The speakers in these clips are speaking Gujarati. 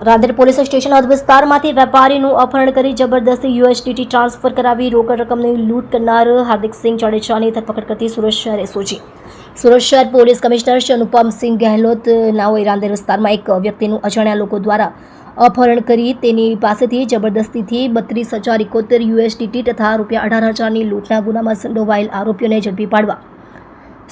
રાંદેર પોલીસ સ્ટેશન હદ વિસ્તારમાંથી વેપારીનું અપહરણ કરી જબરદસ્તી યુએસડીટી ટ્રાન્સફર કરાવી રોકડ રકમની લૂંટ કરનાર હાર્દિકસિંહ જાડેજાની ધરપકડ કરતી સુરત શહેર એસઓજી. સુરત શહેર પોલીસ કમિશનર શ્રી અનુપમસિંહ ગહેલોત નાઓએ રાંદેર વિસ્તારમાં એક વ્યક્તિનું અજાણ્યા લોકો દ્વારા અપહરણ કરી તેની પાસેથી જબરદસ્તીથી 32,071 યુએસડીટી તથા ₹18,000ની લૂંટના ગુનામાં સંડોવાયેલ આરોપીઓને ઝડપી પાડવા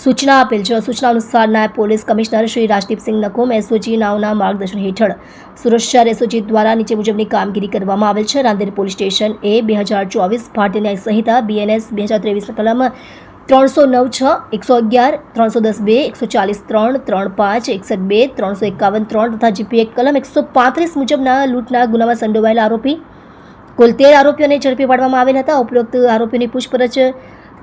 સૂચના આપેલ છે. સૂચના અનુસાર નાયબ police commissioner Shri Rajdeepsinh Nakum SOG નાઓના માર્ગદર્શન હેઠળ સુરત શહેર એસઓજી દ્વારા નીચે મુજબની કામગીરી કરવામાં આવેલ છે. રાંદેર પોલીસ સ્ટેશન એ 2024 ભારતીય ન્યાય સંહિતા BNS 2023 કલમ 309(6), 111, 310(2), 140(3), 35, 61(2), 351(3) તથા GP એક્ટ કલમ 135 મુજબના લૂંટના ગુનામાં સંડોવાયેલા આરોપી કુલ 13 આરોપીઓને ઝડપી પાડવામાં આવેલ હતા. ઉપરોક્ત આરોપીઓની પૂછપરછ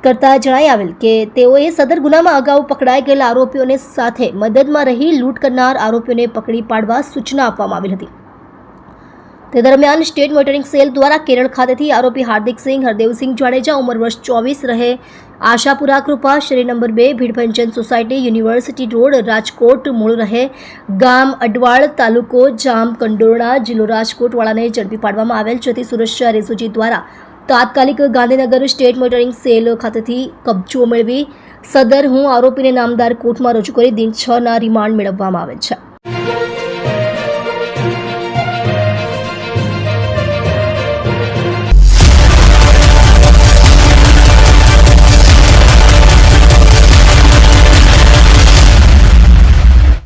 કરતા જણાઈ આવેલ કે તેઓએ સદર ગુનામાં અગાઉ પકડાઈ ગયેલા આરોપીઓને સાથે મદદમાં રહી લૂંટ કરનાર આરોપીઓને પકડી પાડવા સૂચના આપવામાં આવેલ હતી. તે દરમિયાન સ્ટેટ મોનિટરિંગ સેલ દ્વારા કેરળ ખાતેથી આરોપી હાર્દિકસિંહ હરદેવસિંહ જાડેજા ઉંમર વર્ષ 24 રહે આશાપુરા કૃપા શેરી number 2 Bhidbhanjan society university road Rajkot મૂળ રહે ગામ અડવાળ તાલુકો જામ કંડોરણા જિલ્લો રાજકોટ વાળાને ઝડપી પાડવામાં આવેલ. જેથી સુરત શહેર એસઓજી દ્વારા તાત્કાલિક ગાંધીનગર સ્ટેટ મોનિટરિંગ સેલ ખાતેથી કબજો મેળવી સદર આરોપીને નામદાર કોર્ટમાં રજૂ કરી દિન 6ના રિમાન્ડ મેળવવામાં આવેલ છે.